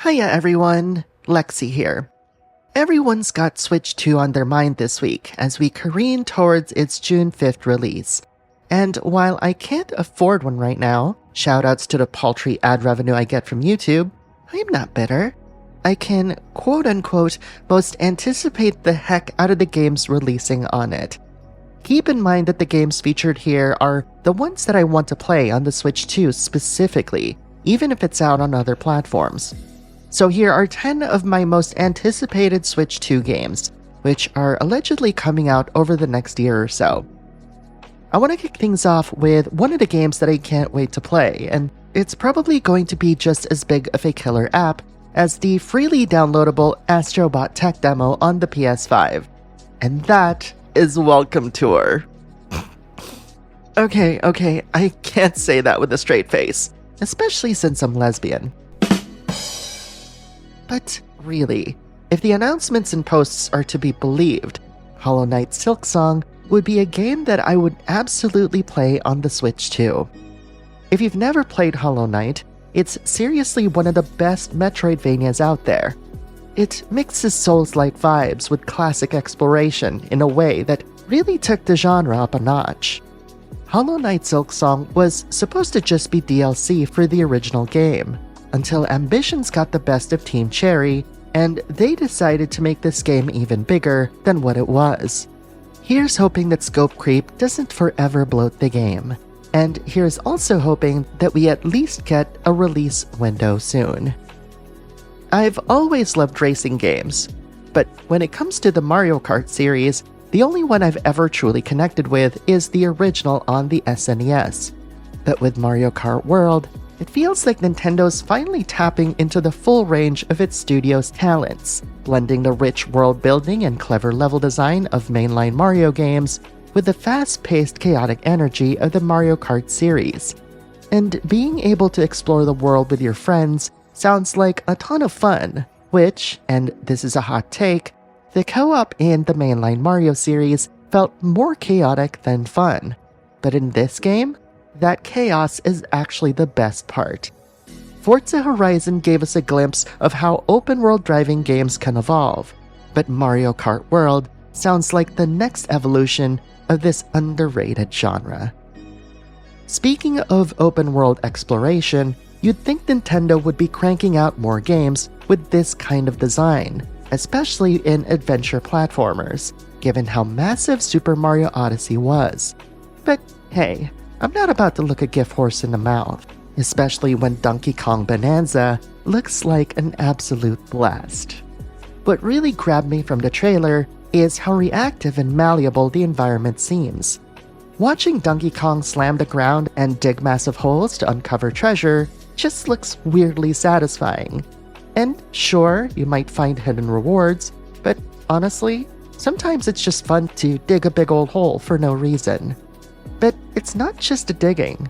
Hiya everyone, Lexi here. Everyone's got Switch 2 on their mind this week as we careen towards its June 5th release. And while I can't afford one right now, shoutouts to the paltry ad revenue I get from YouTube, I'm not bitter. I can quote-unquote most anticipate the heck out of the games releasing on it. Keep in mind that the games featured here are the ones that I want to play on the Switch 2 specifically, even if it's out on other platforms. So here are 10 of my most anticipated Switch 2 games, which are allegedly coming out over the next year or so. I want to kick things off with one of the games that I can't wait to play, and it's probably going to be just as big of a killer app as the freely downloadable Astrobot tech demo on the PS5. And that is Welcome Tour. Okay, I can't say that with a straight face, especially since I'm lesbian. But really, if the announcements and posts are to be believed, Hollow Knight Silksong would be a game that I would absolutely play on the Switch 2. If you've never played Hollow Knight, it's seriously one of the best Metroidvanias out there. It mixes Souls-like vibes with classic exploration in a way that really took the genre up a notch. Hollow Knight Silksong was supposed to just be DLC for the original game, until ambitions got the best of Team Cherry, and they decided to make this game even bigger than what it was. Here's hoping that scope creep doesn't forever bloat the game, and here's also hoping that we at least get a release window soon. I've always loved racing games, but when it comes to the Mario Kart series, the only one I've ever truly connected with is the original on the SNES. But with Mario Kart World, it feels like Nintendo's finally tapping into the full range of its studio's talents, blending the rich world building and clever level design of mainline Mario games with the fast-paced chaotic energy of the Mario Kart series. And being able to explore the world with your friends sounds like a ton of fun, which, and this is a hot take, the co-op in the mainline Mario series felt more chaotic than fun. But in this game, that chaos is actually the best part. Forza Horizon gave us a glimpse of how open-world driving games can evolve, but Mario Kart World sounds like the next evolution of this underrated genre. Speaking of open-world exploration, you'd think Nintendo would be cranking out more games with this kind of design, especially in adventure platformers, given how massive Super Mario Odyssey was. But hey, I'm not about to look a gift horse in the mouth, especially when Donkey Kong Bananza looks like an absolute blast. What really grabbed me from the trailer is how reactive and malleable the environment seems. Watching Donkey Kong slam the ground and dig massive holes to uncover treasure just looks weirdly satisfying. And sure, you might find hidden rewards, but honestly, sometimes it's just fun to dig a big old hole for no reason. But it's not just the digging.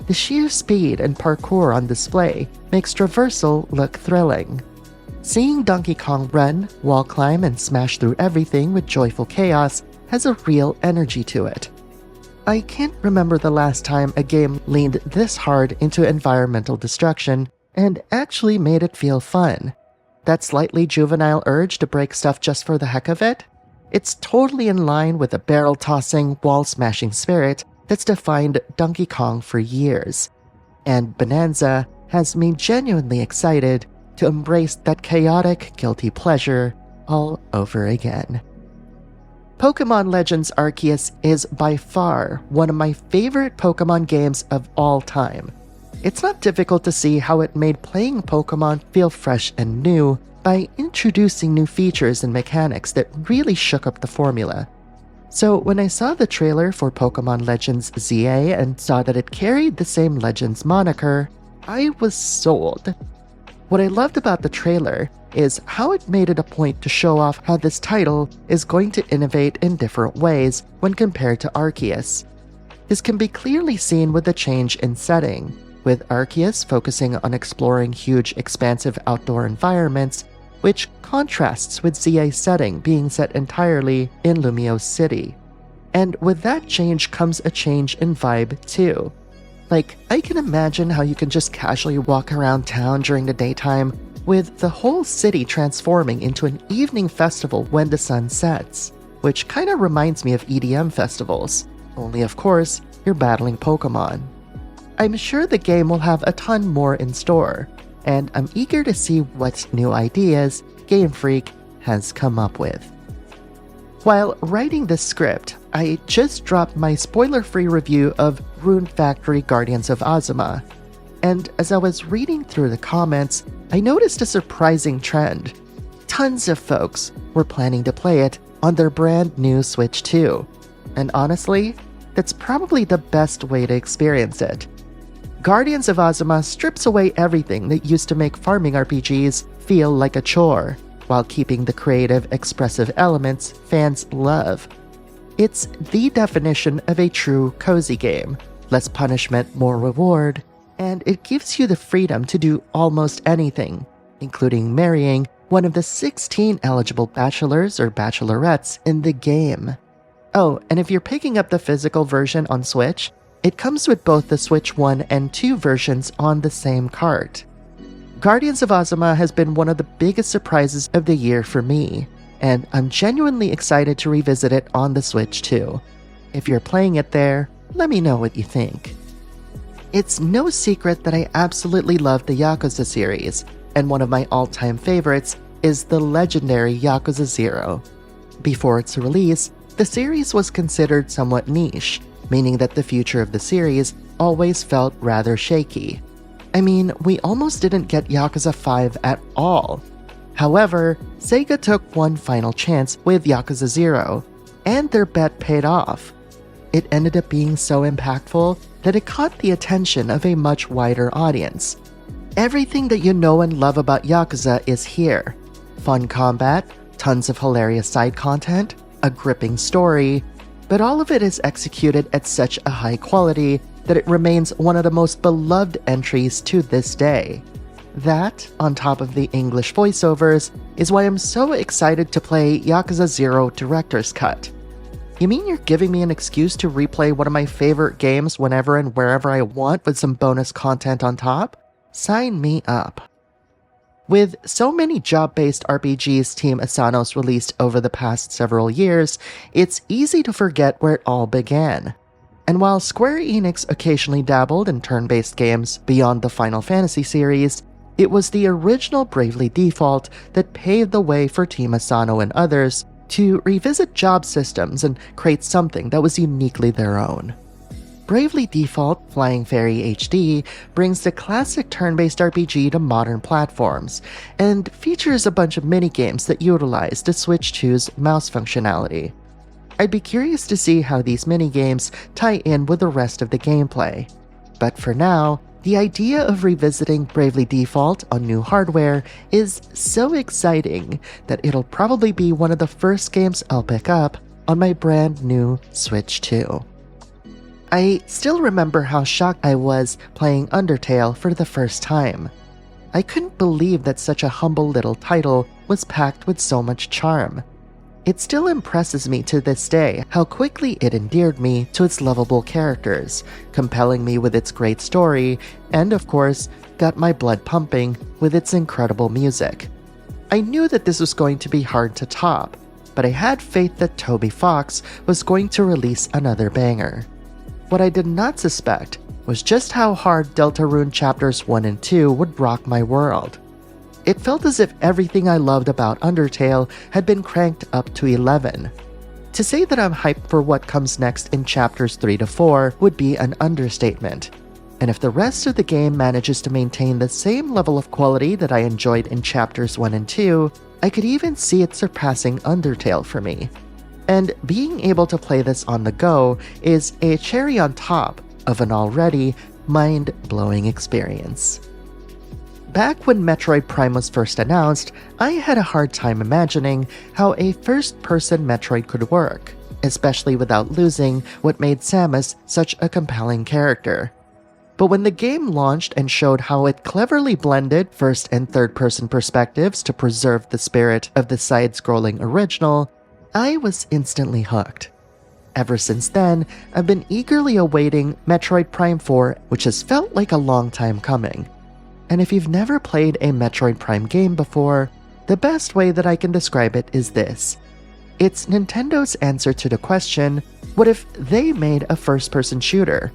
The sheer speed and parkour on display makes traversal look thrilling. Seeing Donkey Kong run, wall climb, and smash through everything with joyful chaos has a real energy to it. I can't remember the last time a game leaned this hard into environmental destruction and actually made it feel fun. That slightly juvenile urge to break stuff just for the heck of it? It's totally in line with the barrel-tossing, wall-smashing spirit that's defined Donkey Kong for years. And Bananza has me genuinely excited to embrace that chaotic, guilty pleasure all over again. Pokémon Legends Arceus is by far one of my favorite Pokémon games of all time. It's not difficult to see how it made playing Pokémon feel fresh and new by introducing new features and mechanics that really shook up the formula. So when I saw the trailer for Pokémon Legends ZA and saw that it carried the same Legends moniker, I was sold. What I loved about the trailer is how it made it a point to show off how this title is going to innovate in different ways when compared to Arceus. This can be clearly seen with the change in setting, with Arceus focusing on exploring huge, expansive outdoor environments, which contrasts with ZA's setting being set entirely in Lumiose City. And with that change comes a change in vibe too. Like, I can imagine how you can just casually walk around town during the daytime, with the whole city transforming into an evening festival when the sun sets, which kinda reminds me of EDM festivals, only of course, you're battling Pokemon. I'm sure the game will have a ton more in store, and I'm eager to see what new ideas Game Freak has come up with. While writing this script, I just dropped my spoiler-free review of Rune Factory Guardians of Azuma, and as I was reading through the comments, I noticed a surprising trend. Tons of folks were planning to play it on their brand new Switch 2, and honestly, that's probably the best way to experience it. Guardians of Azuma strips away everything that used to make farming RPGs feel like a chore, while keeping the creative, expressive elements fans love. It's the definition of a true cozy game. Less punishment, more reward, and it gives you the freedom to do almost anything, including marrying one of the 16 eligible bachelors or bachelorettes in the game. Oh, and if you're picking up the physical version on Switch, it comes with both the Switch 1 and 2 versions on the same cart. Guardians of Azuma has been one of the biggest surprises of the year for me, and I'm genuinely excited to revisit it on the Switch too. If you're playing it there, let me know what you think. It's no secret that I absolutely love the Yakuza series, and one of my all-time favorites is the legendary Yakuza 0. Before its release, the series was considered somewhat niche, meaning that the future of the series always felt rather shaky. I mean, we almost didn't get Yakuza 5 at all. However, Sega took one final chance with Yakuza 0, and their bet paid off. It ended up being so impactful that it caught the attention of a much wider audience. Everything that you know and love about Yakuza is here. Fun combat, tons of hilarious side content, a gripping story, but all of it is executed at such a high quality that it remains one of the most beloved entries to this day. That, on top of the English voiceovers, is why I'm so excited to play Yakuza 0 Director's Cut. You mean you're giving me an excuse to replay one of my favorite games whenever and wherever I want with some bonus content on top? Sign me up. With so many job-based RPGs Team Asano's released over the past several years, it's easy to forget where it all began. And while Square Enix occasionally dabbled in turn-based games beyond the Final Fantasy series, it was the original Bravely Default that paved the way for Team Asano and others to revisit job systems and create something that was uniquely their own. Bravely Default Flying Fairy HD brings the classic turn-based RPG to modern platforms, and features a bunch of minigames that utilize the Switch 2's mouse functionality. I'd be curious to see how these minigames tie in with the rest of the gameplay. But for now, the idea of revisiting Bravely Default on new hardware is so exciting that it'll probably be one of the first games I'll pick up on my brand new Switch 2. I still remember how shocked I was playing Undertale for the first time. I couldn't believe that such a humble little title was packed with so much charm. It still impresses me to this day how quickly it endeared me to its lovable characters, compelling me with its great story, and of course, got my blood pumping with its incredible music. I knew that this was going to be hard to top, but I had faith that Toby Fox was going to release another banger. What I did not suspect was just how hard Deltarune Chapters 1 and 2 would rock my world. It felt as if everything I loved about Undertale had been cranked up to 11. To say that I'm hyped for what comes next in Chapters 3 to 4 would be an understatement. And if the rest of the game manages to maintain the same level of quality that I enjoyed in Chapters 1 and 2, I could even see it surpassing Undertale for me. And being able to play this on the go is a cherry on top of an already mind-blowing experience. Back when Metroid Prime was first announced, I had a hard time imagining how a first-person Metroid could work, especially without losing what made Samus such a compelling character. But when the game launched and showed how it cleverly blended first and third-person perspectives to preserve the spirit of the side-scrolling original, I was instantly hooked. Ever since then, I've been eagerly awaiting Metroid Prime 4, which has felt like a long time coming. And if you've never played a Metroid Prime game before, the best way that I can describe it is this. It's Nintendo's answer to the question, what if they made a first-person shooter?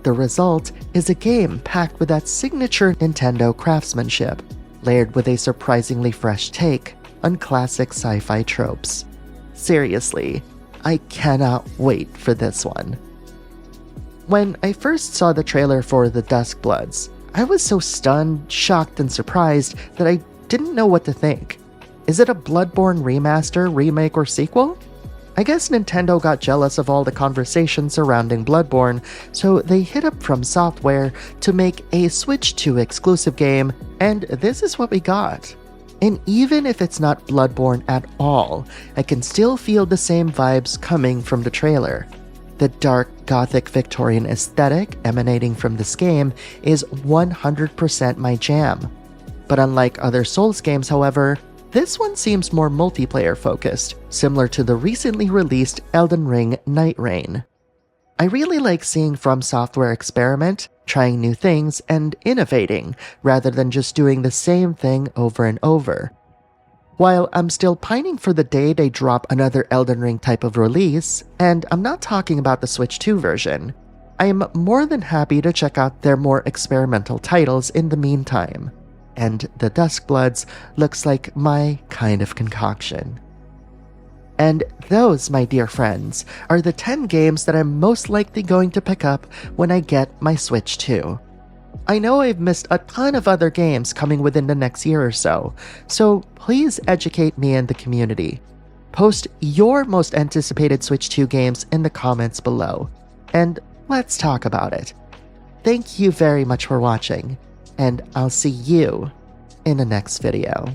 The result is a game packed with that signature Nintendo craftsmanship, layered with a surprisingly fresh take on classic sci-fi tropes. Seriously, I cannot wait for this one. When I first saw the trailer for the Duskbloods, I was so stunned, shocked, and surprised that I didn't know what to think. Is it a Bloodborne remaster, remake, or sequel? I guess Nintendo got jealous of all the conversation surrounding Bloodborne, so they hit up From Software to make a Switch 2 exclusive game, and this is what we got. And even if it's not Bloodborne at all, I can still feel the same vibes coming from the trailer. The dark, gothic Victorian aesthetic emanating from this game is 100% my jam. But unlike other Souls games, however, this one seems more multiplayer focused, similar to the recently released Elden Ring Night Rain. I really like seeing From Software experiment, trying new things, and innovating, rather than just doing the same thing over and over. While I'm still pining for the day they drop another Elden Ring type of release, and I'm not talking about the Switch 2 version, I am more than happy to check out their more experimental titles in the meantime. And the Duskbloods looks like my kind of concoction. And those, my dear friends, are the 10 games that I'm most likely going to pick up when I get my Switch 2. I know I've missed a ton of other games coming within the next year or so please educate me and the community. Post your most anticipated Switch 2 games in the comments below, and let's talk about it. Thank you very much for watching, and I'll see you in the next video.